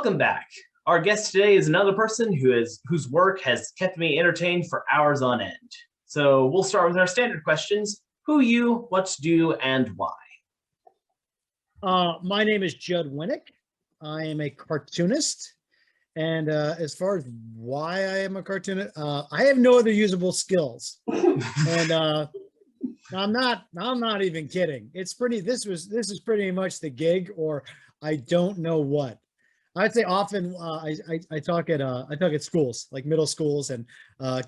Welcome back. Our guest today is another person whose work has kept me entertained for hours on end. So we'll start with our standard questions. Who you, what to do, and why? My name is Judd Winick. I am a cartoonist. And as far as why I am a cartoonist, I have no other usable skills. And I'm not even kidding. This is pretty much the gig, or I don't know what. I'd say often I talk at schools, like middle schools, and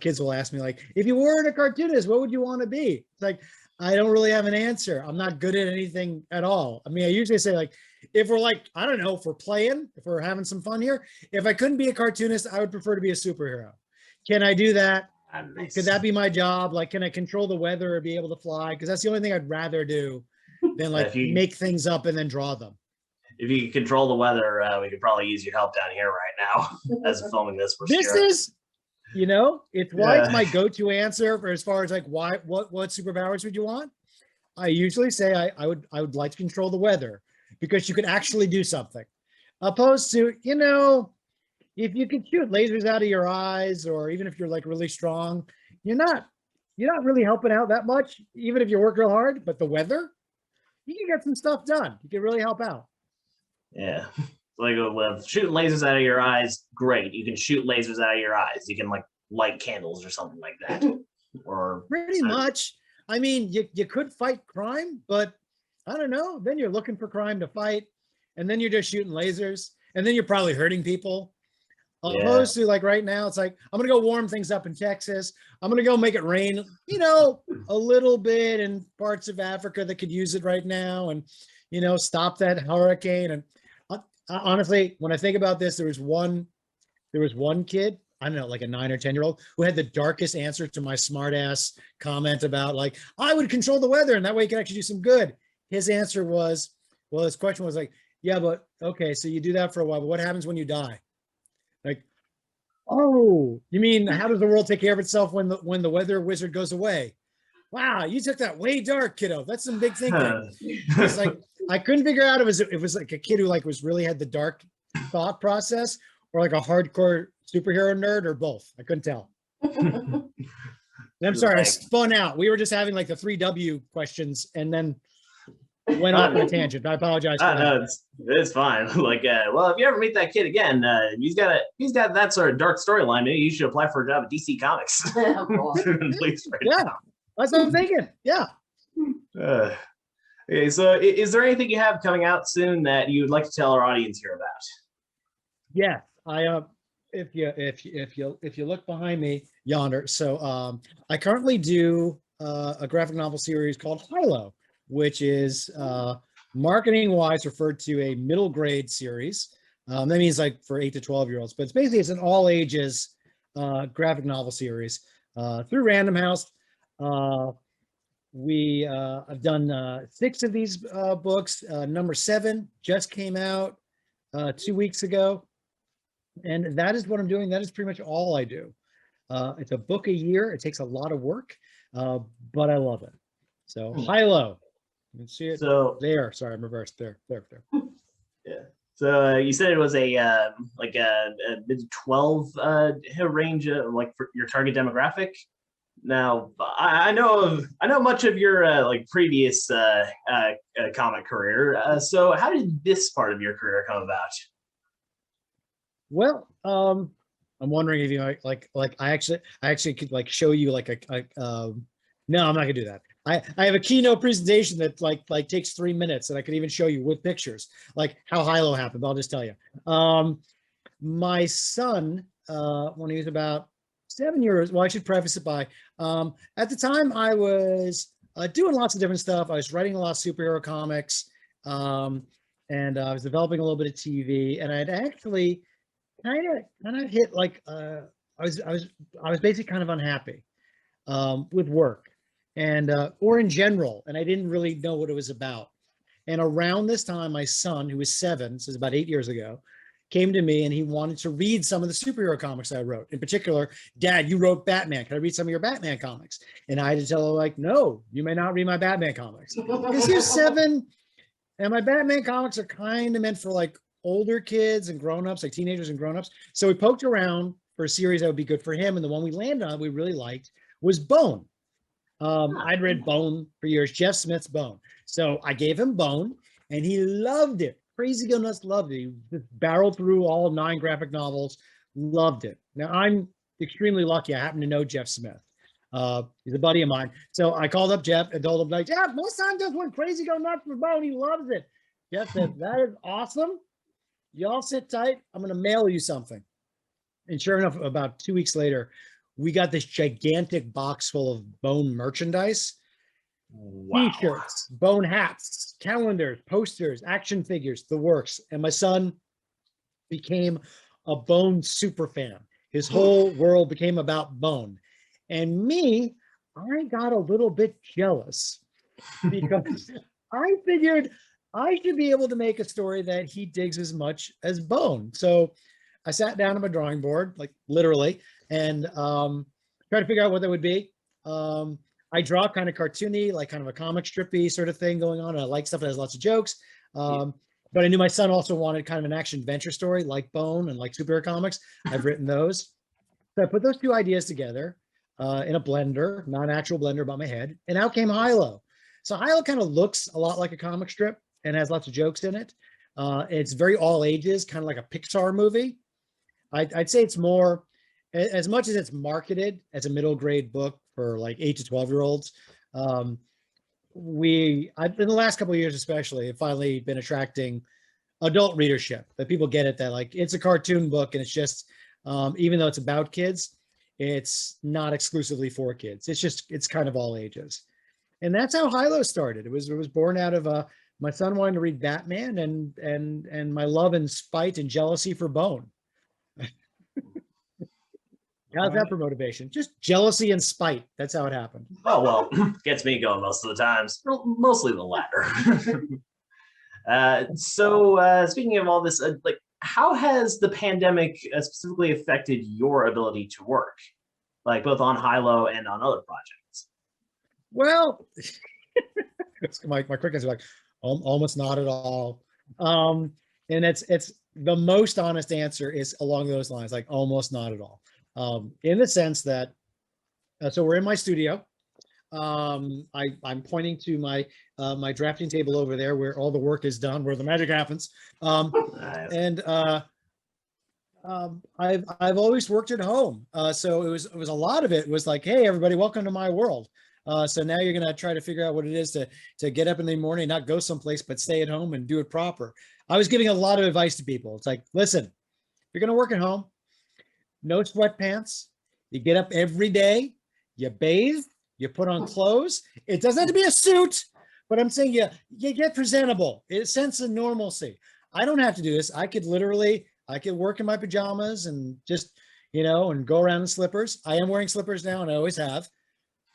kids will ask me, like, if you weren't a cartoonist, what would you want to be? It's like, I don't really have an answer. I'm not good at anything at all. I mean, I usually say, like, if we're like, I don't know, if we're playing, if we're having some fun here, if I couldn't be a cartoonist, I would prefer to be a superhero. Can I do that? Nice. Could that be my job? Like, can I control the weather or be able to fly? Because that's the only thing I'd rather do than like make things up and then draw them. If you could control the weather, we could probably use your help down here right now as filming this. It's why it's my go-to answer for as far as like what superpowers would you want? I usually say I would like to control the weather because you could actually do something, opposed to, if you could shoot lasers out of your eyes, or even if you're like really strong, you're not really helping out that much, even if you work real hard. But the weather, you can get some stuff done. You can really help out. Yeah. Like with shooting lasers out of your eyes, great. You can shoot lasers out of your eyes. You can like light candles or something like that. Or pretty much. I mean, you could fight crime, but I don't know. Then you're looking for crime to fight, and then you're just shooting lasers, and then you're probably hurting people. Opposed to like right now, it's like, I'm gonna go warm things up in Texas. I'm gonna go make it rain, a little bit in parts of Africa that could use it right now, and stop that hurricane. And honestly, when I think about this, there was one kid, I don't know, like a 9 or 10-year-old, who had the darkest answer to my smart ass comment about, like, I would control the weather and that way you can actually do some good. His answer was, well, his question was like, yeah, but okay, so you do that for a while, but what happens when you die? Like, oh, you mean how does the world take care of itself when the weather wizard goes away? Wow, you took that way dark, kiddo. That's some big thinking. It's like, I couldn't figure out if it was like a kid who like really had the dark thought process, or like a hardcore superhero nerd, or both. I couldn't tell. And I'm sorry, I spun out. We were just having like the 3W questions and then went off on a tangent. I apologize for that. No, it's fine. Like, well, if you ever meet that kid again, he's got that sort of dark storyline. Maybe you should apply for a job at DC Comics. Yeah, that's what I'm thinking. Yeah. Okay, so is there anything you have coming out soon that you would like to tell our audience here about? Yeah, if you look behind me yonder, so I currently do a graphic novel series called HiLo, which is marketing wise referred to a middle grade series. That means like for 8 to 12-year-olds, but it's an all ages graphic novel series through Random House. I've done 6 of these books. Number 7 just came out 2 weeks ago. And that is what I'm doing. That is pretty much all I do. It's a book a year. It takes a lot of work, but I love it. So HiLo. You can see it there. Sorry, I'm reversed. There. Yeah. So you said it was a mid-12 range, like for your target demographic. Now, I know much of your like previous comic career. So how did this part of your career come about? Well, I'm wondering if you like I actually could like show you like no, I'm not gonna do that. I have a keynote presentation that like takes 3 minutes, and I could even show you with pictures like how HiLo happened. But I'll just tell you. My son, when he was about 7 years, well, I should preface it by at the time I was doing lots of different stuff. I was writing a lot of superhero comics, and I was developing a little bit of TV, and I'd actually kind of hit like I was basically kind of unhappy with work and or in general, and I didn't really know what it was about. And around this time, my son, who was 7, so it's about 8 years ago, came to me and he wanted to read some of the superhero comics I wrote. In particular, Dad, you wrote Batman. Can I read some of your Batman comics? And I had to tell him, like, no, you may not read my Batman comics. Because he was 7, and my Batman comics are kind of meant for like older kids and grown-ups, like teenagers and grown-ups. So we poked around for a series that would be good for him. And the one we landed on, we really liked, was Bone. I'd read Bone for years, Jeff Smith's Bone. So I gave him Bone and he loved it. Crazy Go Nuts loved it. He just barreled through all 9 graphic novels, loved it. Now I'm extremely lucky. I happen to know Jeff Smith. He's a buddy of mine. So I called up Jeff and told him, like, Jeff, my son just went Crazy Go Nuts for Bone. He loves it. Jeff said, that is awesome. Y'all sit tight. I'm going to mail you something. And sure enough, about 2 weeks later, we got this gigantic box full of Bone merchandise. Wow. T-shirts, Bone hats, calendars, posters, action figures, the works. And my son became a Bone super fan. His whole world became about Bone. And me, I got a little bit jealous because I figured I should be able to make a story that he digs as much as Bone. So I sat down at my drawing board, like literally, and tried to figure out what that would be. I draw kind of cartoony, like kind of a comic strippy sort of thing going on. And I like stuff that has lots of jokes. But I knew my son also wanted kind of an action adventure story like Bone and like superhero comics. I've written those. So I put those 2 ideas together in a blender, not an actual blender above my head. And out came HiLo. So HiLo kind of looks a lot like a comic strip and has lots of jokes in it. It's very all ages, kind of like a Pixar movie. I'd say it's more, as much as it's marketed as a middle grade book for like 8 to 12-year-olds. In the last couple of years especially, have finally been attracting adult readership, that people get it, that like it's a cartoon book and it's just, even though it's about kids, it's not exclusively for kids. It's kind of all ages. And that's how HiLo started. It was born out of my son wanting to read Batman and my love and spite and jealousy for Bone. How's that for motivation? Just jealousy and spite. That's how it happened. Oh, well, gets me going most of the times. Well, mostly the latter. So speaking of all this, like, how has the pandemic specifically affected your ability to work, like both on HiLo and on other projects? Well, my quick answer is like almost not at all. And it's the most honest answer is along those lines, like almost not at all. In the sense that, so we're in my studio. I'm pointing to my my drafting table over there where all the work is done, where the magic happens. Nice. And I've always worked at home. So it was a lot of it was like, hey, everybody, welcome to my world. So now you're going to try to figure out what it is to get up in the morning, not go someplace, but stay at home and do it proper. I was giving a lot of advice to people. It's like, listen, you're going to work at home, no sweatpants. You get up every day, you bathe, you put on clothes. It doesn't have to be a suit, but I'm saying you get presentable. It's a sense of normalcy. I don't have to do this. I could work in my pajamas and just, and go around in slippers. I am wearing slippers now and I always have,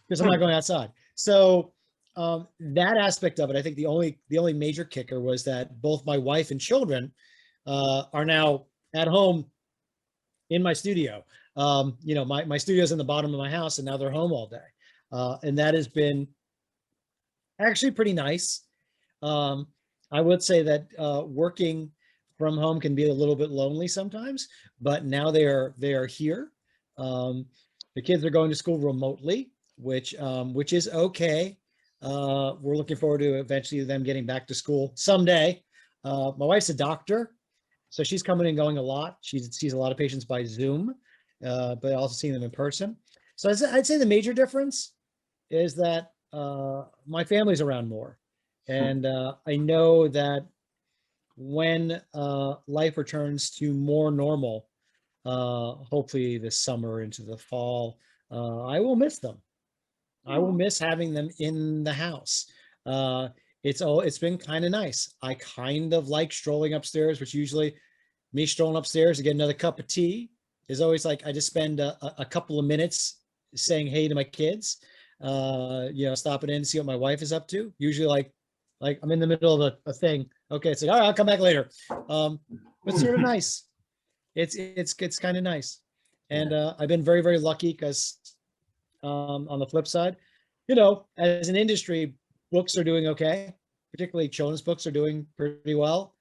because I'm not going outside. So that aspect of it, I think the only major kicker was that both my wife and children are now at home in my studio. My studio's in the bottom of my house and now they're home all day. And that has been actually pretty nice. I would say that working from home can be a little bit lonely sometimes, but now they are here. The kids are going to school remotely, which is okay. We're looking forward to eventually them getting back to school someday. My wife's a doctor, so she's coming and going a lot. She sees a lot of patients by Zoom, but also seeing them in person. So I'd say the major difference is that my family's around more. And I know that when life returns to more normal, hopefully this summer into the fall, I will miss them. I will miss having them in the house. It's been kind of nice. I kind of like strolling upstairs, which usually me strolling upstairs to get another cup of tea is always like, I just spend a couple of minutes saying hey to my kids, stopping in to see what my wife is up to. Usually like I'm in the middle of a thing. Okay, it's like, all right, I'll come back later. But sort of nice. It's kind of nice. And I've been very, very lucky because on the flip side, as an industry, books are doing okay. Particularly children's books are doing pretty well.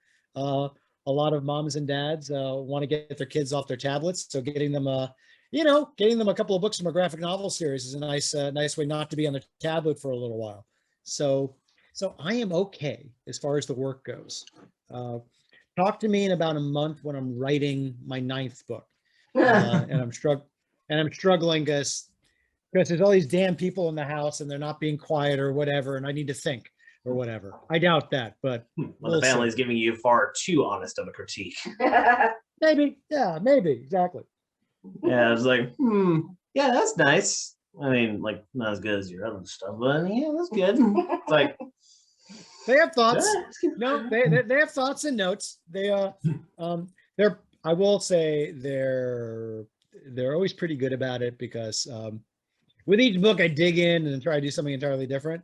a lot of moms and dads want to get their kids off their tablets. So getting them getting them a couple of books from a graphic novel series is a nice way not to be on the tablet for a little while. So I am okay as far as the work goes. Talk to me in about a month when I'm writing my 9th book, and I'm struggling because there's all these damn people in the house and they're not being quiet or whatever, and I need to think or whatever. I doubt that, but well, the family's giving you far too honest of a critique. Maybe, yeah, maybe, exactly. Yeah, I was like, yeah, that's nice. I mean, like, not as good as your other stuff, but yeah, that's good. It's like, they have thoughts. No, they have thoughts and notes. They're I will say they're always pretty good about it because with each book I dig in and try to do something entirely different.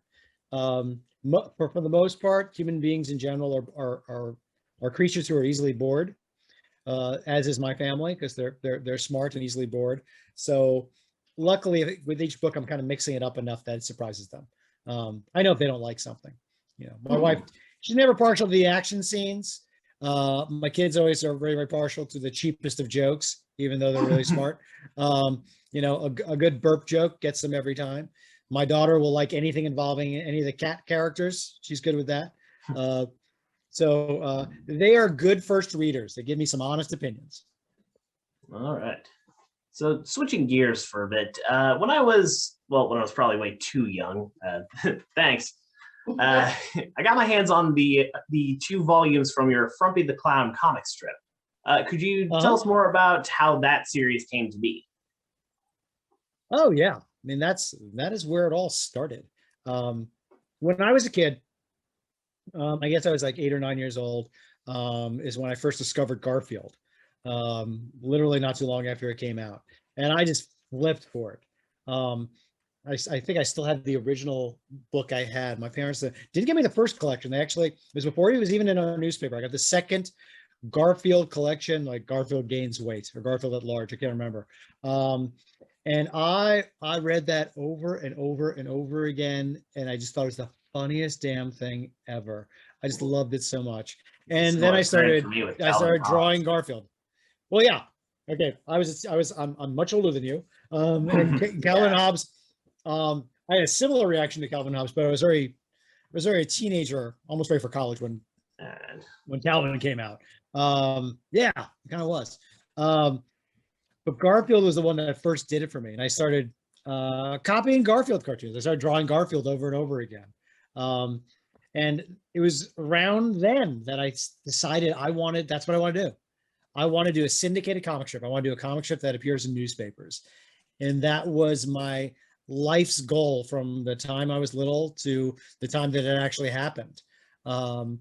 For the most part, human beings in general are creatures who are easily bored. As is my family, because they're smart and easily bored. So luckily with each book, I'm kind of mixing it up enough that it surprises them. I know if they don't like something, my wife, she's never partial to the action scenes. My kids always are very, very partial to the cheapest of jokes, even though they're really smart. A good burp joke gets them every time. My daughter will like anything involving any of the cat characters. She's good with that. So they are good first readers. They give me some honest opinions. All right. So switching gears for a bit, when I was probably way too young, thanks. I got my hands on the 2 volumes from your Frumpy the Clown comic strip. Could you tell us more about how that series came to be? Oh yeah, I mean that is where it all started. When I was a kid, I guess I was like 8 or 9 years old, is when I first discovered Garfield, literally not too long after it came out. And I just flipped for it. I think I still had the original book I had. My parents didn't give me the first collection. It was before he was even in a newspaper. I got the second Garfield collection, like Garfield Gains Weight or Garfield at Large. I can't remember. And I read that over and over and over again. And I just thought it was the funniest damn thing ever. I just loved it so much. And then I started drawing Garfield. Well, yeah. Okay. I'm much older than you. And Calvin Hobbes, I had a similar reaction to Calvin Hobbes, but I was a teenager, almost ready for college when Calvin came out. Yeah, it kind of was. But Garfield was the one that first did it for me. And I started copying Garfield cartoons. I started drawing Garfield over and over again. And it was around then that I decided that's what I want to do. I want to do a syndicated comic strip. I want to do a comic strip that appears in newspapers. And that was my life's goal from the time I was little to the time that it actually happened. And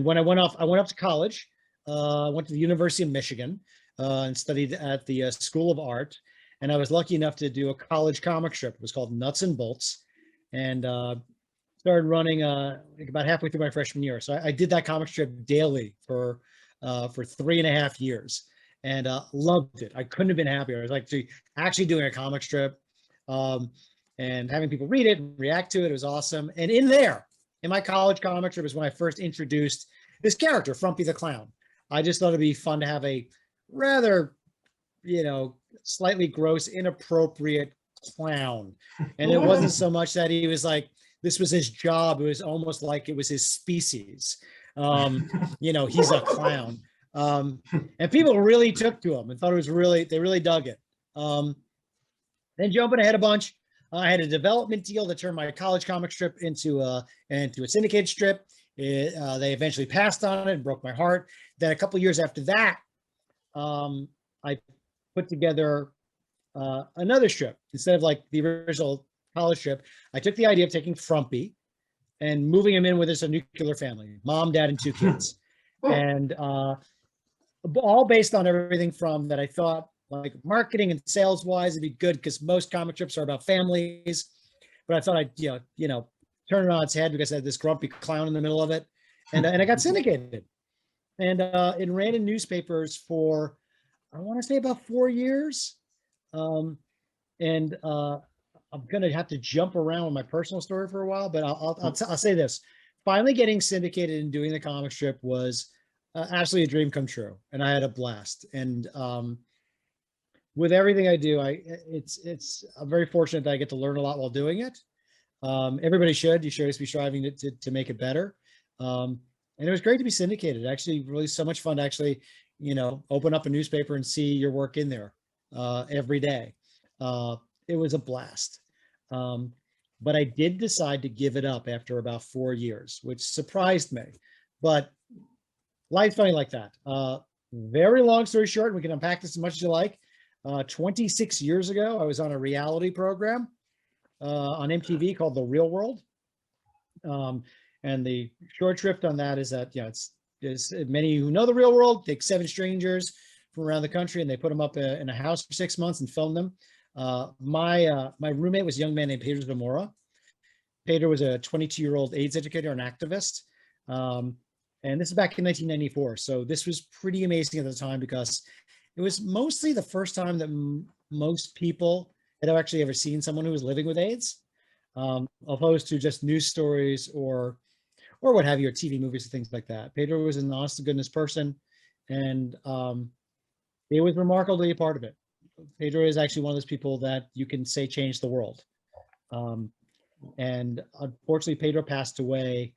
when I went off to college. I went to the University of Michigan and studied at the School of Art. And I was lucky enough to do a college comic strip. It was called Nuts and Bolts. And started running about halfway through my freshman year. So I did that comic strip daily for 3.5 years and loved it. I couldn't have been happier. I was like actually doing a comic strip and having people read it and react to it. It was awesome. And in my college comic strip was when I first introduced this character, Frumpy the Clown. I just thought it'd be fun to have a rather, slightly gross, inappropriate clown. And it wasn't so much that he was like, this was his job. It was almost like it was his species. He's a clown. And people really took to him and thought they really dug it. Then jumping ahead a bunch, I had a development deal that turned my college comic strip into a syndicated strip. They eventually passed on it and broke my heart. Then a couple years after that, I put together another strip. Instead of like the original college strip, I took the idea of taking Frumpy and moving him in with us a nuclear family, mom, dad, and 2 kids. And all based on everything from that I thought like marketing and sales wise, it'd be good because most comic strips are about families. But I thought I'd, turn it on its head because I had this grumpy clown in the middle of it. And I got syndicated. And it ran in newspapers for, I want to say about 4 years. I'm going to have to jump around with my personal story for a while, but I'll say this. Finally getting syndicated and doing the comic strip was Absolutely a dream come true, and I had a blast. And with everything I do, I'm very fortunate that I get to learn a lot while doing it. Everybody should. You should always be striving to make it better. And it was great to be syndicated. Actually, really so much fun to actually, open up a newspaper and see your work in there every day. It was a blast. But I did decide to give it up after about 4 years, which surprised me. But life's funny like that. Very long story short, we can unpack this as much as you like. 26 years ago, I was on a reality program on MTV called The Real World. And the short shrift on that is that, it's many who know The Real World take 7 strangers from around the country and they put them up in a house for 6 months and film them. My roommate was a young man named Pedro Gamora. Pedro was a 22-year-old AIDS educator and activist. And this is back in 1994. So this was pretty amazing at the time because it was mostly the first time that most people had actually ever seen someone who was living with AIDS, opposed to just news stories or what have you, or TV movies and things like that. Pedro was an honest to goodness person, and it was remarkable to be a part of it. Pedro is actually one of those people that you can say changed the world. And unfortunately, Pedro passed away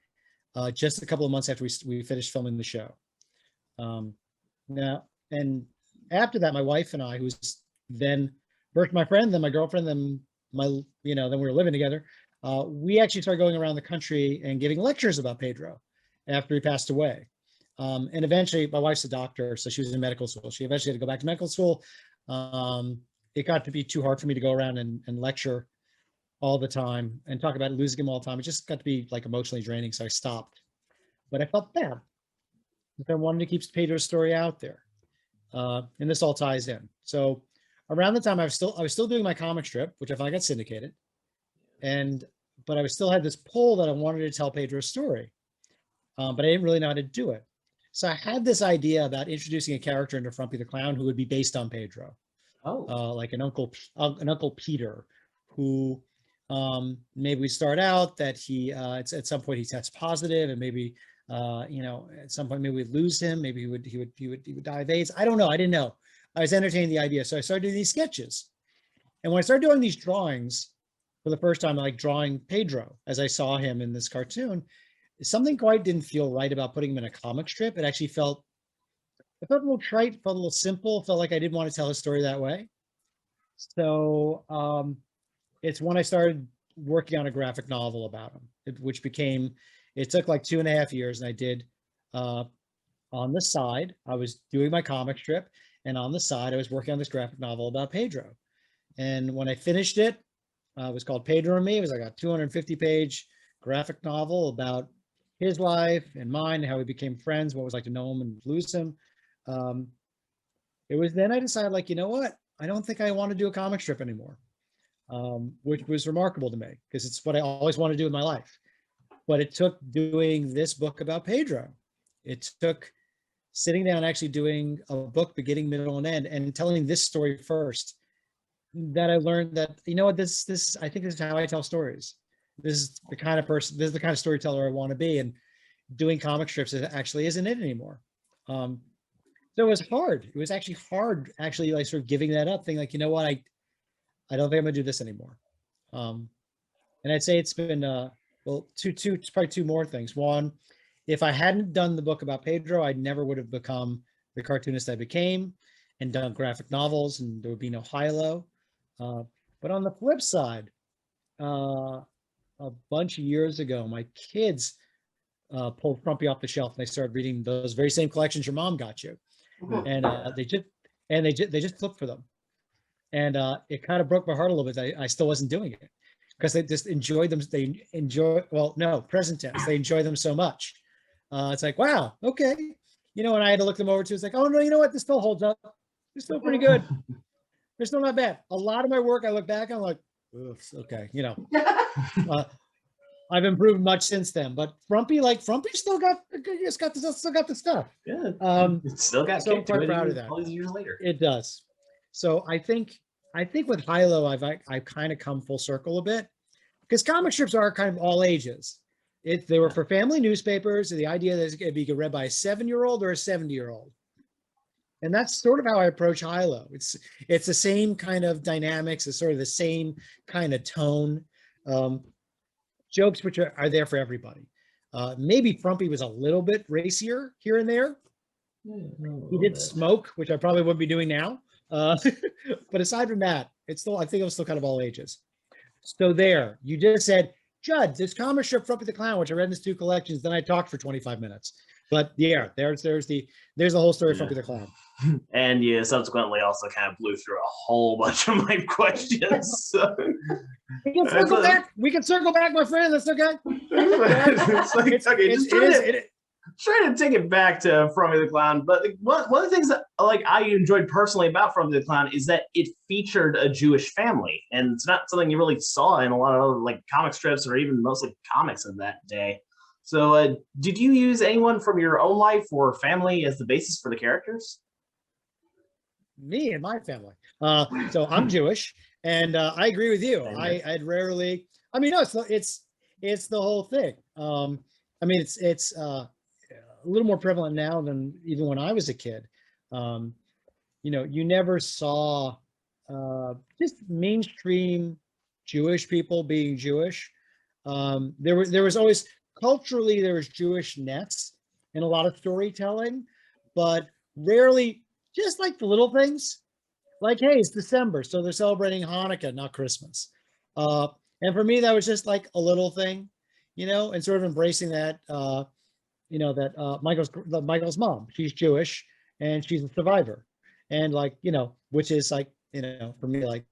just a couple of months after we finished filming the show. Now, and after that, my wife and I, who was then first my friend, then my girlfriend, then then we were living together. We actually started going around the country and giving lectures about Pedro after he passed away. And eventually, my wife's a doctor, so she was in medical school. She eventually had to go back to medical school. It got to be too hard for me to go around and lecture all the time and talk about losing him all the time. It just got to be like emotionally draining, so I stopped. But I felt bad. I wanted to keep Pedro's story out there, and this all ties in. So around the time I was still doing my comic strip, which I finally got syndicated, but I still had this pull that I wanted to tell Pedro's story, but I didn't really know how to do it. So I had this idea about introducing a character into Frumpy the Clown who would be based on Pedro, like an Uncle Peter, who maybe we start out that he at some point he tests positive, and maybe at some point maybe we'd lose him, maybe he would die of AIDS. I don't know. I didn't know. I was entertaining the idea, so I started doing these sketches. And when I started doing these drawings for the first time, like drawing Pedro as I saw him in this cartoon, something quite didn't feel right about putting him in a comic strip. It actually felt a little trite, felt a little simple, felt like I didn't want to tell his story that way. So it's when I started working on a graphic novel about him, it took like 2.5 years, and I did on the side, I was doing my comic strip, and on the side, I was working on this graphic novel about Pedro. And when I finished it, it was called Pedro and Me. It was like a 250-page graphic novel about his life and mine, how we became friends, what it was like to know him and lose him. It was then I decided, like, you know what? I don't think I want to do a comic strip anymore, which was remarkable to me because it's what I always wanted to do in my life. But it took doing this book about Pedro. It took sitting down, actually doing a book, beginning, middle, and end, and telling this story first, that I learned that, I think this is how I tell stories. This is the kind of storyteller I want to be. And doing comic strips actually isn't it anymore. So it was hard. It was actually hard, like sort of giving that up, thinking like, you know what, I don't think I'm gonna do this anymore. And I'd say it's been probably two more things. One, if I hadn't done the book about Pedro, I never would have become the cartoonist I became and done graphic novels, and there would be no HiLo. But on the flip side, a bunch of years ago, my kids pulled Frumpy off the shelf, and they started reading those very same collections your mom got you, and they just flipped for them, and it kind of broke my heart a little bit. I still wasn't doing it because they just enjoyed them. Present tense. They enjoy them so much. It's like, wow, okay, and I had to look them over too. It's like, oh no, you know what? This still holds up. They're still pretty good. They're still not bad. A lot of my work, I look back, I'm like, okay, I've improved much since then. But Frumpy still got the stuff. Yeah, it's still got. So I'm quite proud of that. All these years later, it does. So I think with HiLo, I've kind of come full circle a bit, because comic strips are kind of all ages. They were for family newspapers. The idea that it could be read by a 7-year-old or a 70-year-old. And that's sort of how I approach HiLo. It's the same kind of dynamics. It's sort of the same kind of tone. Jokes which are there for everybody. Maybe Frumpy was a little bit racier here and there. He did smoke, which I probably wouldn't be doing now. But aside from that, I think it was still kind of all ages. So there, you just said, Judd, this comic strip Frumpy the Clown, which I read in his 2 collections, then I talked for 25 minutes. But yeah, there's the whole story of Frumpy the Clown. And you subsequently also kind of blew through a whole bunch of my questions. So. We can circle back. We can circle back, my friend. That's okay. It's like, okay, trying to take it back to Frumpy the Clown. But one of the things that I enjoyed personally about Frumpy the Clown is that it featured a Jewish family, and it's not something you really saw in a lot of other comic strips or even mostly comics of that day. So, did you use anyone from your own life or family as the basis for the characters? Me and my family. So I'm Jewish, and I agree with you. I'd rarely. I mean, no, it's the whole thing. I mean, it's a little more prevalent now than even when I was a kid. You never saw just mainstream Jewish people being Jewish. There was always culturally there was Jewish nets in a lot of storytelling, but rarely. Just like the little things, like, hey, it's December, so they're celebrating Hanukkah, not Christmas. And for me, that was just like a little thing, and sort of embracing that, Michael's mom, she's Jewish and she's a survivor. And which is for me,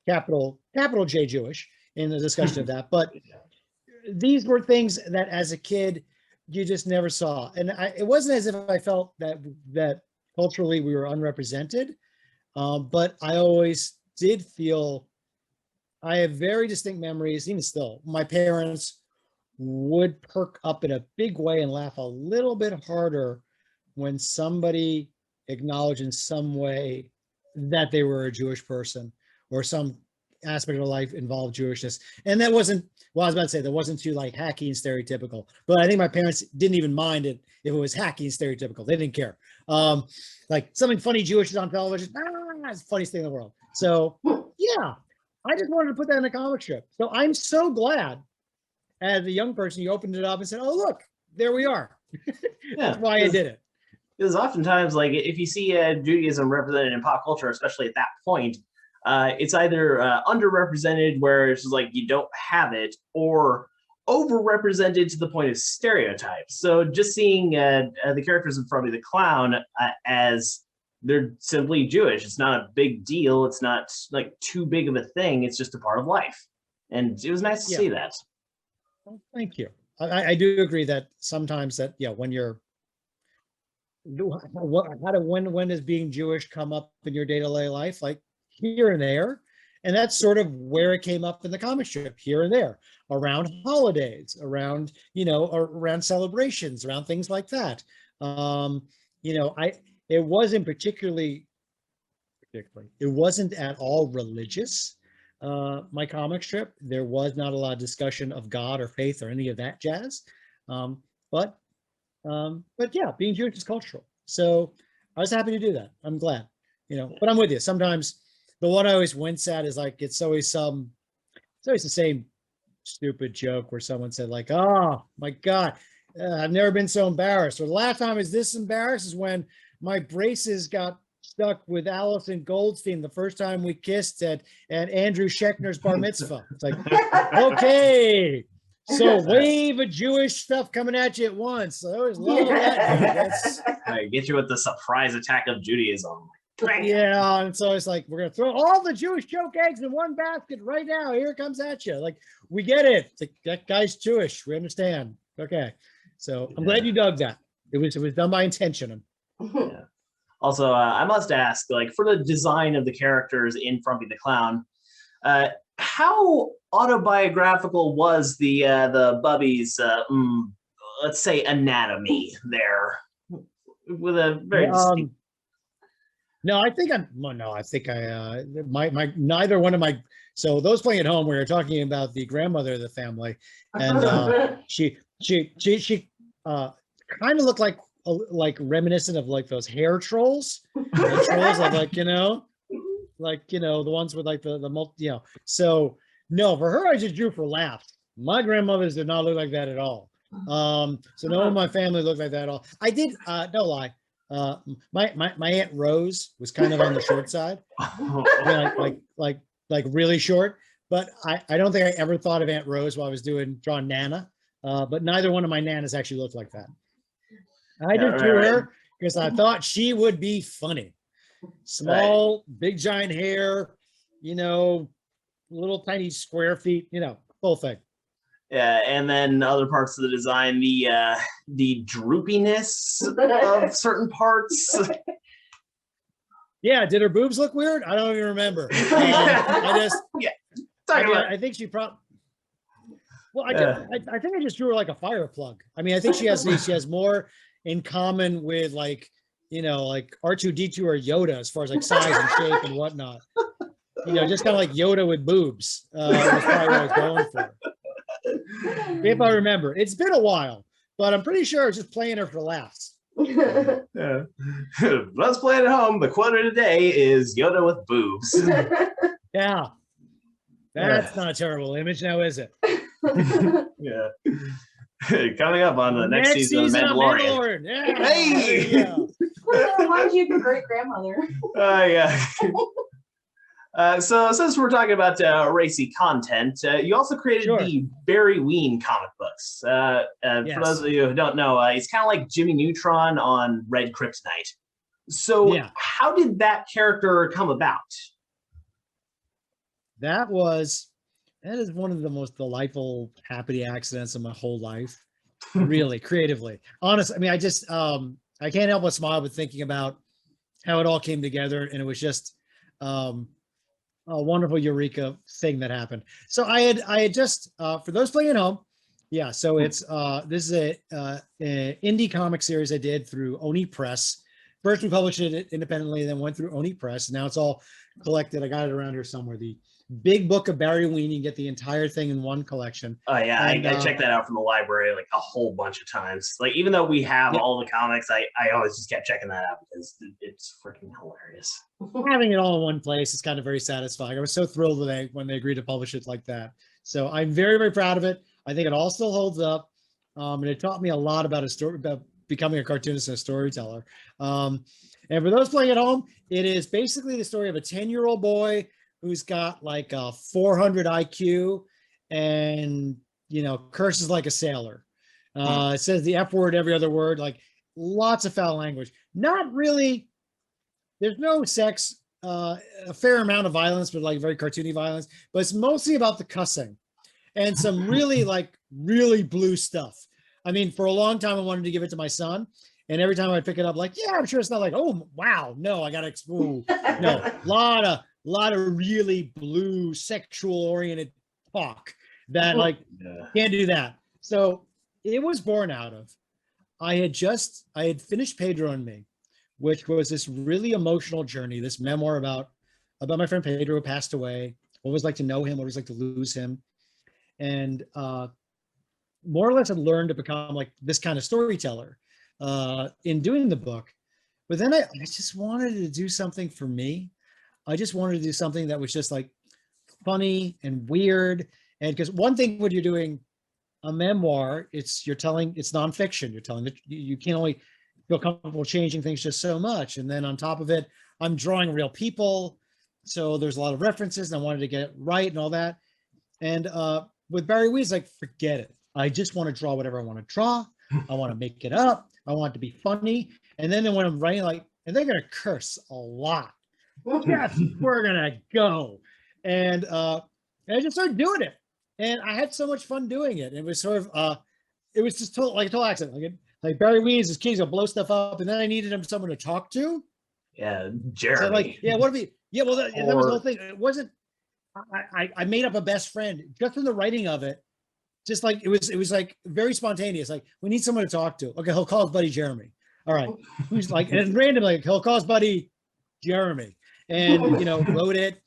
capital J Jewish in the discussion of that. But these were things that as a kid, you just never saw. And it wasn't as if I felt that culturally we were unrepresented, but I always did feel I have very distinct memories, even still. My parents would perk up in a big way and laugh a little bit harder when somebody acknowledged in some way that they were a Jewish person or some aspect of life involved Jewishness. And that wasn't, well, I was about to say that wasn't too hacky and stereotypical, but I think my parents didn't even mind it if it was hacky and stereotypical. They didn't care. Something funny Jewish is on television. It's the funniest thing in the world. So yeah, I just wanted to put that in a comic strip. So I'm so glad as a young person, you opened it up and said, oh, look, there we are. That's why I did it. Because oftentimes, if you see Judaism represented in pop culture, especially at that point, it's either underrepresented where it's just you don't have it, or overrepresented to the point of stereotypes. So just seeing the characters in Frumpy the Clown as they're simply Jewish, it's not a big deal. It's not too big of a thing. It's just a part of life. And it was nice to see that. Well, thank you. I do agree that sometimes that, when you're, when does being Jewish come up in your day-to-day life? Here and there. And that's sort of where it came up in the comic strip, here and there, around holidays, around, around celebrations, around things like that. It wasn't particularly, it wasn't at all religious, my comic strip. There was not a lot of discussion of God or faith or any of that jazz. But yeah, being Jewish is cultural. So I was happy to do that. I'm glad, but I'm with you. Sometimes the one I always wince at is it's always the same stupid joke where someone said oh my God, I've never been so embarrassed. Or the last time I was this embarrassed is when my braces got stuck with Allison Goldstein the first time we kissed at Andrew Schechner's bar mitzvah. It's okay. So wave of Jewish stuff coming at you at once. So I always love that. I get you with the surprise attack of Judaism. Yeah, and so it's we're gonna throw all the Jewish joke eggs in one basket right now. Here it comes at you. We get it. That guy's Jewish. We understand. Okay, so I'm glad you dug that. It was done by intention. Yeah. Also, I must ask, for the design of the characters in Frumpy the Clown, how autobiographical was the Bubby's let's say anatomy there, with a very distinct. No, I think neither one of my, so those playing at home, we were talking about the grandmother of the family, and She kind of looked like reminiscent of like those hair trolls, the trolls of the ones with like the multi, So no, for her, I just drew for laughs. My grandmothers did not look like that at all. So no one in my family looked like that at all. I did, no lie. My Aunt Rose was kind of on the short side. I mean, like really short. But I don't think I ever thought of Aunt Rose while I was drawing Nana. But neither one of my Nanas actually looked like that. I just drew her because I thought she would be funny. Small, big giant hair, little tiny square feet, whole thing. Yeah, and then other parts of the design, the droopiness of certain parts. Yeah, did her boobs look weird? I don't even remember. I think she probably. Well, I think I just drew her like a fire plug. I mean, I think she has more in common with like R2D2 or Yoda as far as like size and shape and whatnot. Just kind of like Yoda with boobs. Was probably what I was going for. If I remember, it's been a while, but I'm pretty sure I was just playing her for laughs. Yeah. Let's play it at home. The quote of the day is Yoda with boobs. Yeah. That's not a terrible image now, is it? Yeah. Coming up on the next season of Mandalorian. Yeah. Hey! Reminds you of your great grandmother. Yeah. So since we're talking about racy content, you also created the Barry Ween comic books. For those of you who don't know, he's kind of like Jimmy Neutron on Red Kryptonite. So how did that character come about? That is one of the most delightful, happy accidents of my whole life. Really, creatively. Honestly, I mean, I can't help but smile with thinking about how it all came together, and it was just a wonderful eureka thing that happened. So I had just for those playing at home, so it's this is an indie comic series I did through Oni Press. First we published it independently, then went through Oni Press. Now it's all collected. I got it around here somewhere. The big book of Barry Ween. You can get the entire thing in one collection. Oh yeah, I checked that out from the library like a whole bunch of times. Like even though we have all the comics, I always just kept checking that out because it's freaking hilarious. Having it all in one place is kind of very satisfying. I was so thrilled when they agreed to publish it like that. So I'm very, very proud of it. I think it all still holds up. And it taught me a lot about becoming a cartoonist and a storyteller. And for those playing at home, it is basically the story of a 10-year-old boy who's got like a 400 IQ and, curses like a sailor. It says the F word every other word, like lots of foul language. Not really, there's no sex, a fair amount of violence, but like very cartoony violence, but it's mostly about the cussing and some really really blue stuff. I mean, for a long time, I wanted to give it to my son. And every time I pick it up, like, yeah, I'm sure it's not like, oh, wow, no, I got to, no, lot of really blue sexual oriented talk that can't do that. So it was born out of, I had finished Pedro and Me, which was this really emotional journey, this memoir about my friend Pedro who passed away, what it was like to know him, what it was like to lose him. And more or less I learned to become like this kind of storyteller in doing the book. But then I just wanted to do something for me. I just wanted to do something that was just like funny and weird. And because one thing when you're doing a memoir, it's nonfiction. You're telling that you can only feel comfortable changing things just so much. And then on top of it, I'm drawing real people. So there's a lot of references and I wanted to get it right and all that. And with Barry Ween, it's like, forget it. I just want to draw whatever I want to draw. I want to make it up. I want it to be funny. And then when I'm writing, and they're going to curse a lot. Yes, we're gonna go, and I just started doing it, and I had so much fun doing it. It was sort of, it was just like a total accident. Like Barry Ween is his king, he'll blow stuff up, and then I needed someone to talk to. Yeah, Jeremy. So what if he? Yeah, well, that was the whole thing. It wasn't. I made up a best friend just in the writing of it. Just like it was like very spontaneous. Like we need someone to talk to. Okay, he'll call his buddy Jeremy. All right, who's like, and randomly he'll call his buddy Jeremy. And wrote it,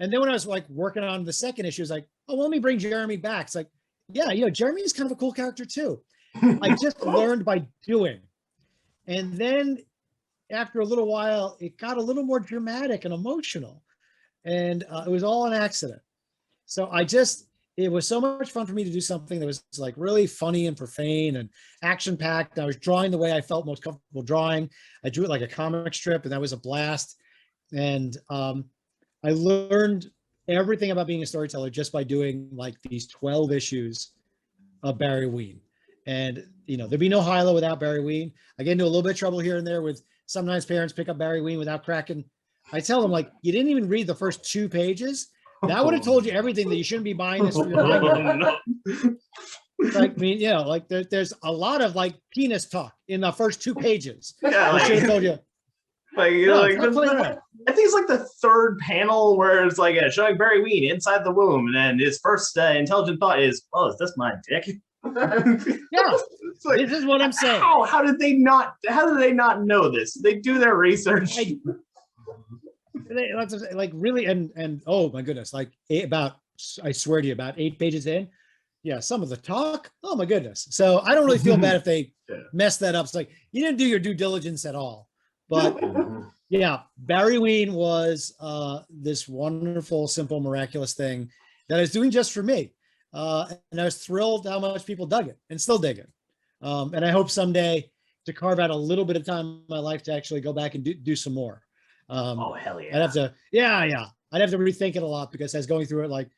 and then when I was like working on the second issue, I was like, oh, well, let me bring Jeremy back. It's like, yeah, Jeremy is kind of a cool character too. I just learned by doing. And then after a little while, it got a little more dramatic and emotional. And it was all an accident. So it was so much fun for me to do something that was like really funny and profane and action packed. I was drawing the way I felt most comfortable drawing. I drew it like a comic strip, and that was a blast. And I learned everything about being a storyteller just by doing like these 12 issues of Barry Ween. And, there'd be no HiLo without Barry Ween. I get into a little bit of trouble here and there with sometimes parents pick up Barry Ween without cracking. I tell them, like, you didn't even read the first 2 pages. That would have told you everything that you shouldn't be buying this for your 9-year-old. Like, like there's a lot of like penis talk in the first 2 pages. Yeah, I should have told you. Like, I think it's like the 3rd panel where it's like showing Barry Ween inside the womb, and then his first intelligent thought is, "Oh, is this my dick?" Yeah, like, this is what I'm saying. How did they not know this? They do their research. Like really, and oh my goodness, like I swear to you, about 8 pages in, yeah, some of the talk, oh my goodness. So I don't really feel bad if they mess that up. It's like you didn't do your due diligence at all. But yeah, Barry Ween was this wonderful, simple, miraculous thing that I was doing just for me. And I was thrilled how much people dug it and still dig it. And I hope someday to carve out a little bit of time in my life to actually go back and do some more. Oh, hell yeah. I'd have to, I'd have to rethink it a lot, because I was going through it like,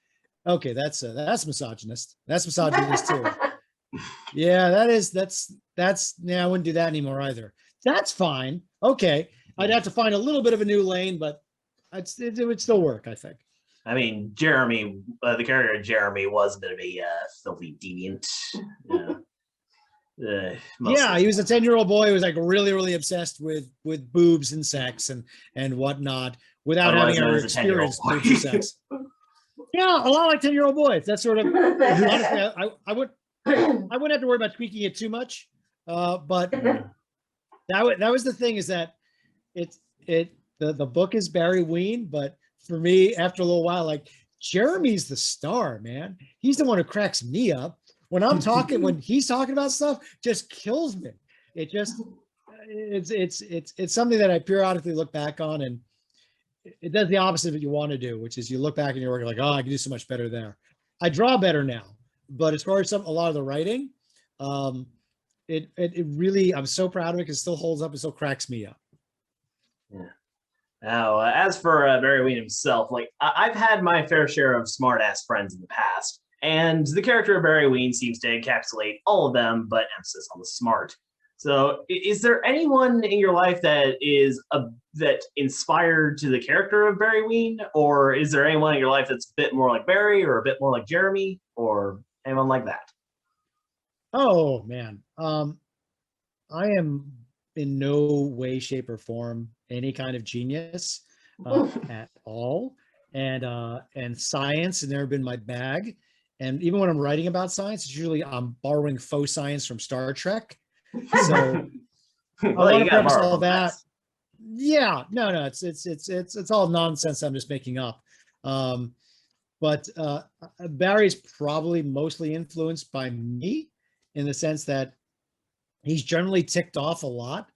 okay, that's misogynist. That's misogynist too. Yeah, that's, I wouldn't do that anymore either. That's fine. Okay. I'd have to find a little bit of a new lane, but it would still work, I think. I mean, Jeremy, the character of Jeremy was a bit of a filthy deviant. Yeah, he was a 10-year-old boy who was like really, really obsessed with boobs and sex and whatnot without having ever experienced boobs and sex. Yeah, a lot like 10-year-old boys. That's sort of, honestly, I wouldn't have to worry about tweaking it too much. But that was the thing, is that the book is Barry Ween, but for me, after a little while, like, Jeremy's the star, man. He's the one who cracks me up. When he's talking about stuff, just kills me. It's something that I periodically look back on, and it does the opposite of what you want to do, which is you look back and you're like, oh, I can do so much better there. I draw better now, but as far as a lot of the writing, it really, I'm so proud of it because it still holds up and still cracks me up. Yeah. Now, as for Barry Ween himself, like I've had my fair share of smart-ass friends in the past, and the character of Barry Ween seems to encapsulate all of them, but emphasis on the smart. So, is there anyone in your life that is that inspired to the character of Barry Ween, or is there anyone in your life that's a bit more like Barry, or a bit more like Jeremy, or anyone like that? Oh man, I am in no way, shape, or form any kind of genius at all, and science has never been my bag. And even when I'm writing about science, it's usually I'm borrowing faux science from Star Trek. So I want to preface all that. Yeah, no, it's all nonsense I'm just making up. But Barry's probably mostly influenced by me, in the sense that he's generally ticked off a lot,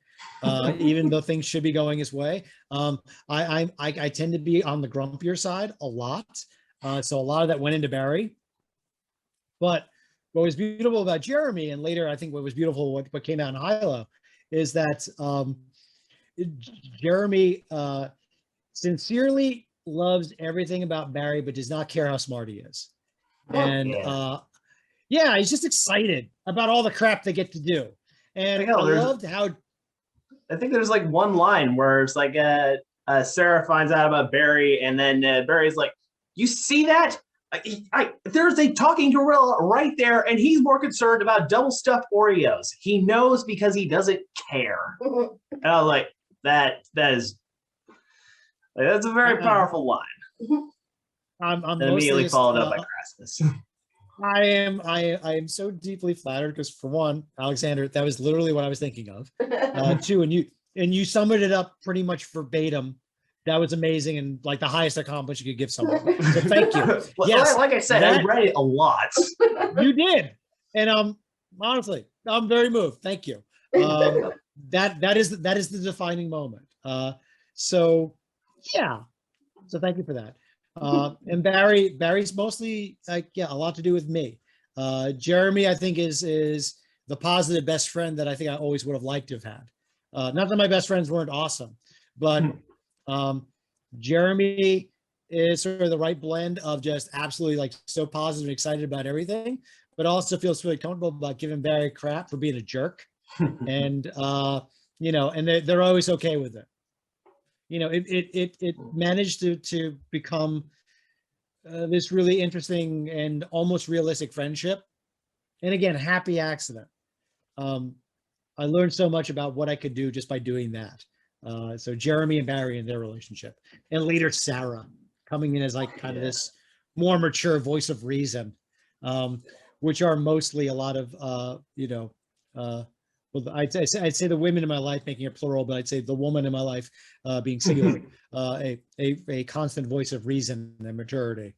even though things should be going his way. I tend to be on the grumpier side a lot. So a lot of that went into Barry. But what was beautiful about Jeremy, and later I think what was beautiful, what came out in HiLo, is that Jeremy sincerely loves everything about Barry, but does not care how smart he is. And yeah, he's just excited about all the crap they get to do. And I loved how... I think there's like one line where it's like Sarah finds out about Barry, and then Barry's like, you see that? There's a talking gorilla right there, and he's more concerned about double stuffed Oreos. He knows because he doesn't care. And I was like, that's a very powerful line. I'm immediately followed up by crassness. I am so deeply flattered because, for one, Alexander, that was literally what I was thinking of. Two, and you summed it up pretty much verbatim. That was amazing, and like the highest accomplishment you could give someone. So thank you. Yes, like I said, I read it a lot. You did, and honestly, I'm very moved. Thank you. That is the defining moment. So yeah. So thank you for that. And Barry's mostly yeah, a lot to do with me. Jeremy, I think is the positive best friend that I think I always would have liked to have had. Not that my best friends weren't awesome, but Jeremy is sort of the right blend of just absolutely like so positive and excited about everything, but also feels really comfortable about giving Barry crap for being a jerk. And you know, and they're always okay with it. You know, it managed to become this really interesting and almost realistic friendship. And again, happy accident. I learned so much about what I could do just by doing that. So Jeremy and Barry and their relationship, and later Sarah coming in as like kind of this more mature voice of reason, which are mostly a lot of you know, well, I'd say the women in my life, making it plural, but I'd say the woman in my life being singular, a constant voice of reason and maturity.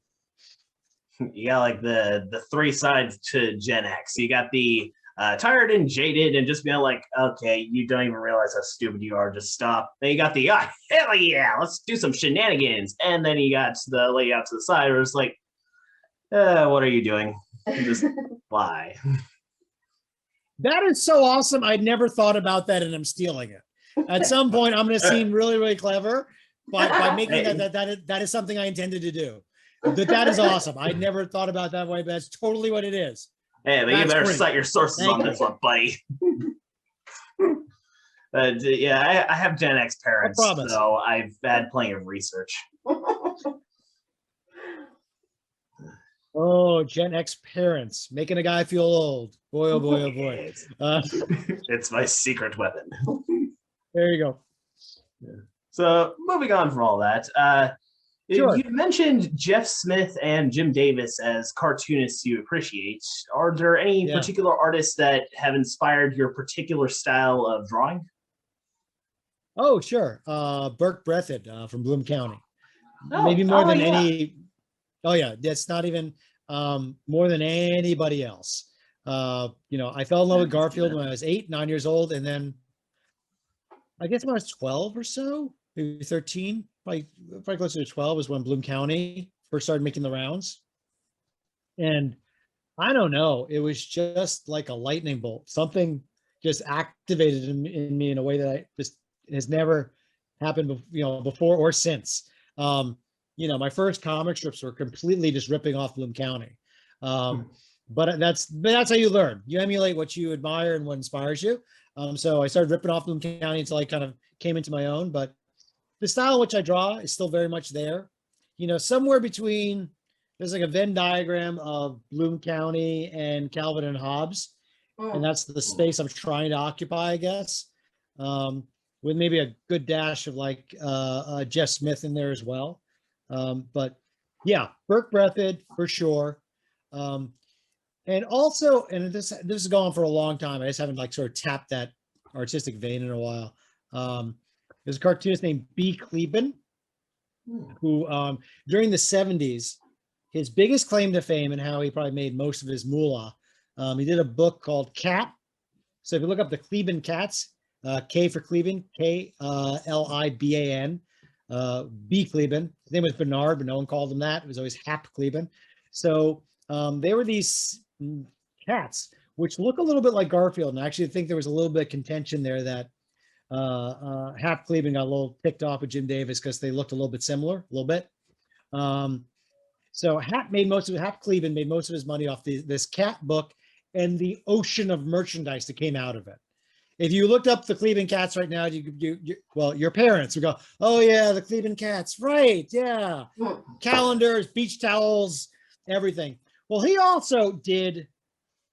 You got like the three sides to Gen X. You got the tired and jaded and just being like, okay, you don't even realize how stupid you are, just stop. Then you got the hell yeah, let's do some shenanigans. And then you got the lady out to the side where it's like, what are you doing? Just lie. That is so awesome. I'd never thought about that, and I'm stealing it. At some point, I'm going to seem really, really clever by making that is something I intended to do. That is awesome. I never thought about that way, but that's totally what it is. Hey, but you better cite your sources on this one, buddy. Yeah, I have Gen X parents, so I've had plenty of research. Oh, Gen X parents, making a guy feel old. Boy, oh boy, oh boy. It's my secret weapon. There you go. Yeah. So moving on from all that, sure. You mentioned Jeff Smith and Jim Davis as cartoonists you appreciate. Are there any particular artists that have inspired your particular style of drawing? Oh, sure. Burke Breathitt from Bloom County. Maybe more than any. Oh yeah, that's not even more than anybody else. You know, I fell in love with Garfield when I was 8, 9 years old, and then I guess when I was 12 or so, maybe 13, probably closer to 12 is when Bloom County first started making the rounds. And I don't know, it was just like a lightning bolt. Something just activated in me in a way that I just has never happened, you know, before or since. You know, my first comic strips were completely just ripping off Bloom County. But that's how you learn. You emulate what you admire and what inspires you. So I started ripping off Bloom County until I kind of came into my own. But the style which I draw is still very much there. You know, somewhere between, there's like a Venn diagram of Bloom County and Calvin and Hobbes. And that's the space I'm trying to occupy, I guess. With maybe a good dash of like Jeff Smith in there as well. But yeah, Burke Breathitt for sure. And also, and this has gone on for a long time. I just haven't like sort of tapped that artistic vein in a while. There's a cartoonist named B. Kleben, who during the 70s, his biggest claim to fame and how he probably made most of his moolah, he did a book called Cat. So if you look up the Kleben Cats, K for Kleben, Kliban, B. Kleben. His name was Bernard, but no one called him that. It was always Hap Kleben. So they were these cats, which look a little bit like Garfield. And I actually think there was a little bit of contention there that Hap Kleben got a little ticked off with Jim Davis because they looked a little bit similar, a little bit. So Hap Kleben made most of his money off this cat book and the ocean of merchandise that came out of it. If you looked up the Kleben Cats right now, well, your parents would go, oh yeah, the Kleben Cats, right, yeah. Calendars, beach towels, everything. Well, he also did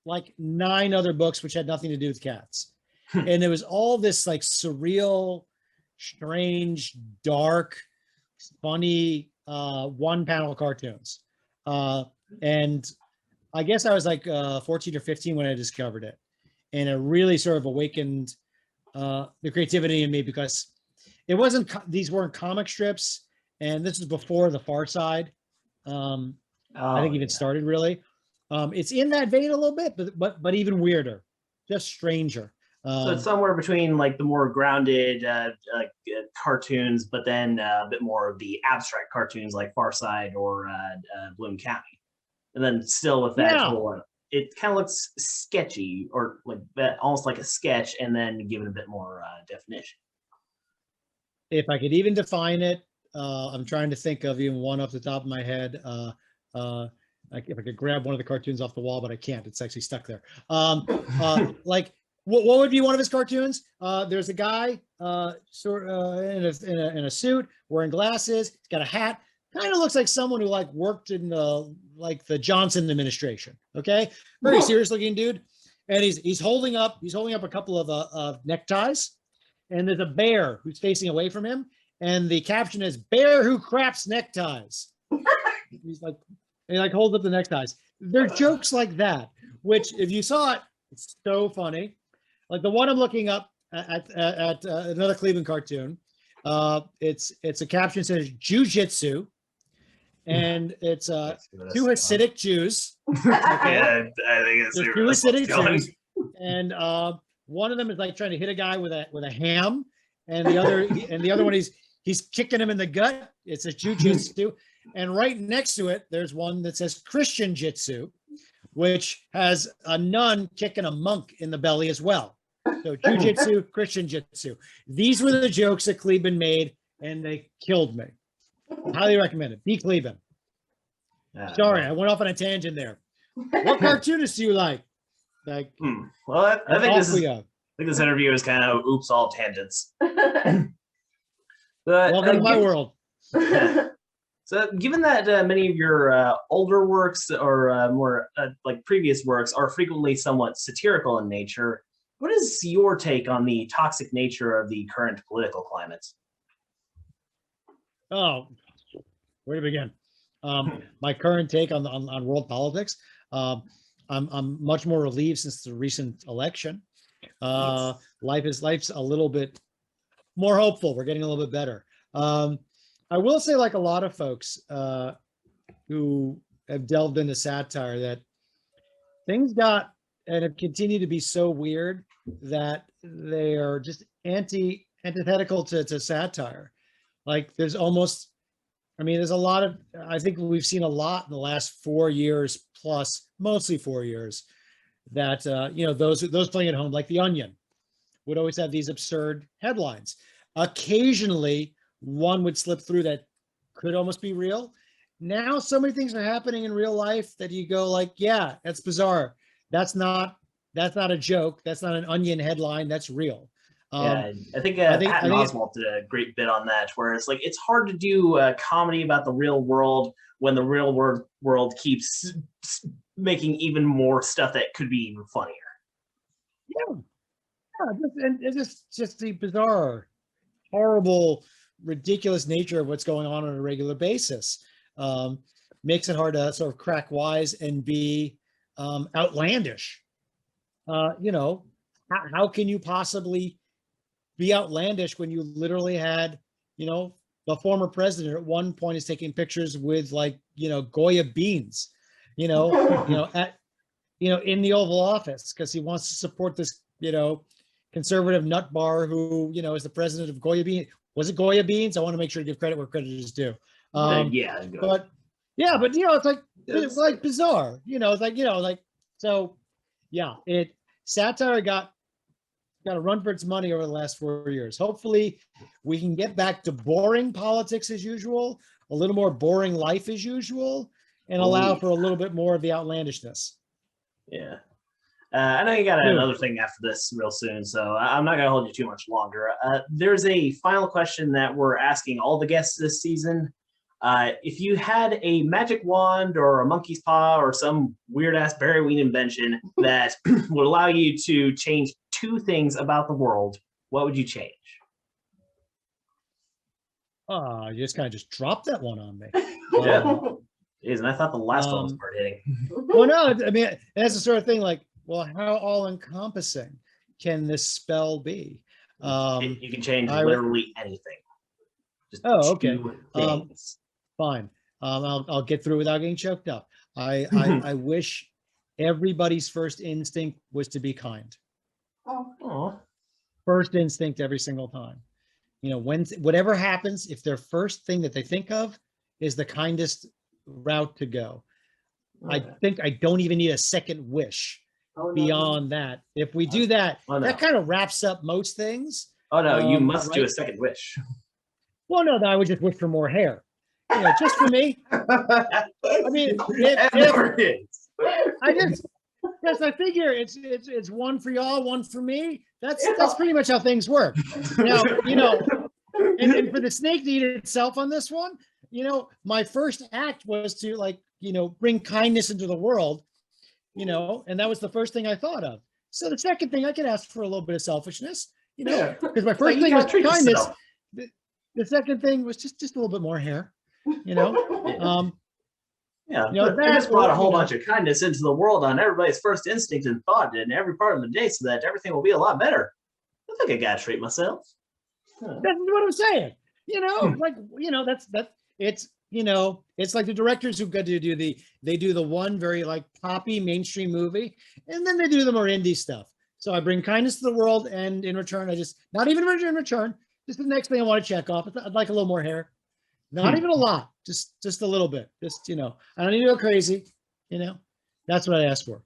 like 9 other books which had nothing to do with cats. And it was all this like surreal, strange, dark, funny, one-panel cartoons. And I guess I was like 14 or 15 when I discovered it. And it really sort of awakened the creativity in me because it wasn't, these weren't comic strips. And this is before the Far Side. I think even started really. It's in that vein a little bit, but even weirder. just stranger. So it's somewhere between like the more grounded cartoons, but then a bit more of the abstract cartoons like Far Side or Bloom County, and then still with that whole, it kind of looks sketchy or like almost like a sketch, and then given a bit more definition. If I could even define it, I'm trying to think of even one off the top of my head. Like if I could grab one of the cartoons off the wall, but I can't. It's actually stuck there. Like what would be one of his cartoons? There's a guy in a suit, wearing glasses. He's got a hat. Kind of looks like someone who like worked in the Johnson administration. Okay, very serious looking dude, and he's holding up a couple of neckties, and there's a bear who's facing away from him, and the caption is "Bear who craps neckties." He like holds up the neckties. They're jokes like that, which if you saw it, it's so funny. Like the one I'm looking up at another Cleveland cartoon. It's a caption that says "Jiu-Jitsu," and it's two Hasidic Jews. Okay? Yeah, I think it's two Hasidic Jews, and one of them is like trying to hit a guy with a ham, and the other one he's kicking him in the gut. It's a Jiu-Jitsu. And right next to it, there's one that says Christian Jitsu, which has a nun kicking a monk in the belly as well. So Jiu-Jitsu, Christian Jitsu. These were the jokes that Cleveland made, and they killed me. Highly recommend it. Be Cleveland. Sorry, I went off on a tangent there. What cartoonists do you like? Like, well, I think this interview is kind of oops all tangents. Welcome to my world. So given that many of your older works or more like previous works are frequently somewhat satirical in nature, what is your take on the toxic nature of the current political climate? Oh, where to begin? My current take on world politics. I'm much more relieved since the recent election. Life's a little bit more hopeful. We're getting a little bit better. I will say, like a lot of folks who have delved into satire, that things got and have continued to be so weird that they are just antithetical to satire. Like there's a lot of, I think we've seen a lot in the last 4 years plus, mostly 4 years, that those playing at home, like The Onion, would always have these absurd headlines. Occasionally, one would slip through that could almost be real. Now, so many things are happening in real life that you go like, yeah, that's bizarre. That's not a joke. That's not an Onion headline. That's real. Yeah, I think Patton Oswalt did a great bit on that, where it's like it's hard to do a comedy about the real world when the real world keeps making even more stuff that could be even funnier. Yeah, it's just the bizarre, horrible, ridiculous nature of what's going on a regular basis. Makes it hard to sort of crack wise and be outlandish. How can you possibly be outlandish when you literally had, the former president at one point is taking pictures with Goya beans, in the Oval Office because he wants to support this, conservative nut bar who, is the president of Goya beans. Was it Goya beans? I want to make sure to give credit where credit is due. But it's like bizarre, so yeah, satire got a run for its money over the last 4 years. Hopefully we can get back to boring politics as usual, a little more boring life as usual, and allow for a little bit more of the outlandishness. Yeah. I know you got another thing after this real soon, so I'm not going to hold you too much longer. There's a final question that we're asking all the guests this season. If you had a magic wand or a monkey's paw or some weird-ass Barry Ween invention that would allow you to change 2 things about the world, what would you change? You just kind of just dropped that one on me. Yeah. And I thought the last one was hard hitting. Well, no, I mean, that's the sort of thing like, well, how all-encompassing can this spell be? You can change literally anything. Just okay. 2 things. Fine. I'll get through it without getting choked up. I wish everybody's first instinct was to be kind. Oh. First instinct every single time. You know, when whatever happens, if their first thing that they think of is the kindest route to go, I think I don't even need a second wish beyond that. If we do that, that kind of wraps up most things. Oh no, you must right? do a second wish. Well, no, I would just wish for more hair. You know, just for me. I mean, I figure it's one for y'all, one for me. That's pretty much how things work. Now, you know, and for the snake to eat itself on this one, you know, my first act was to, like, you know, bring kindness into the world, you know, and that was the first thing I thought of. So the second thing, I could ask for a little bit of selfishness, you know, because my first thing was kindness. The second thing was just a little bit more hair, you know. Yeah, you know, but just brought a whole bunch of kindness into the world on everybody's first instinct and thought in every part of the day, so that everything will be a lot better. I think I gotta treat myself. That's what I'm saying. You know, like, you know, that's it's, you know, it's like the directors who got to do they do the one very like poppy mainstream movie, and then they do the more indie stuff. So I bring kindness to the world, and in return, I just, not even in return, just the next thing I want to check off. I'd like a little more hair. Not even a lot, just a little bit. Just, you know, I don't need to go crazy, you know. That's what I asked for.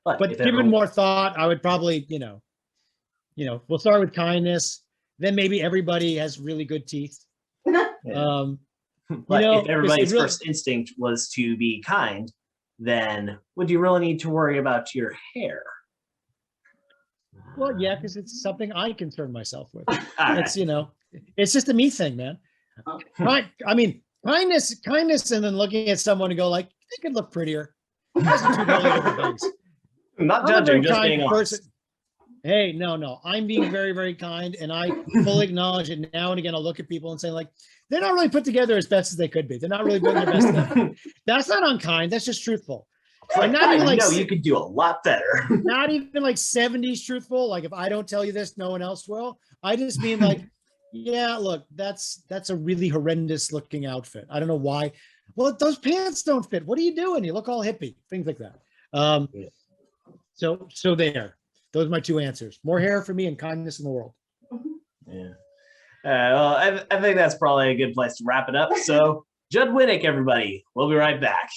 But given more thought, I would probably, you know, we'll start with kindness. Then maybe everybody has really good teeth. But you know, if everybody's first instinct was to be kind, then would you really need to worry about your hair? Well, yeah, because it's something I concern myself with. It's, you know, it's just a me thing, man. I mean, kindness, and then looking at someone and go like, they could look prettier. Those are two totally different things. I'm not judging, just being honest. Hey, no, I'm being very, very kind, and I fully acknowledge it. Now and again, I'll look at people and say, like, they're not really put together as best as they could be. They're not really doing their best effort. That's not unkind. That's just truthful. Like, not even like, you could do a lot better. Not even like 70s truthful. Like, if I don't tell you this, no one else will. I just mean like, yeah, look, that's a really horrendous looking outfit. I don't know why. Well, those pants don't fit. What are you doing? You look all hippie. Things like that. So there. Those are my two answers. More hair for me and kindness in the world. Yeah. Well, I think that's probably a good place to wrap it up. So, Judd Winick, everybody. We'll be right back.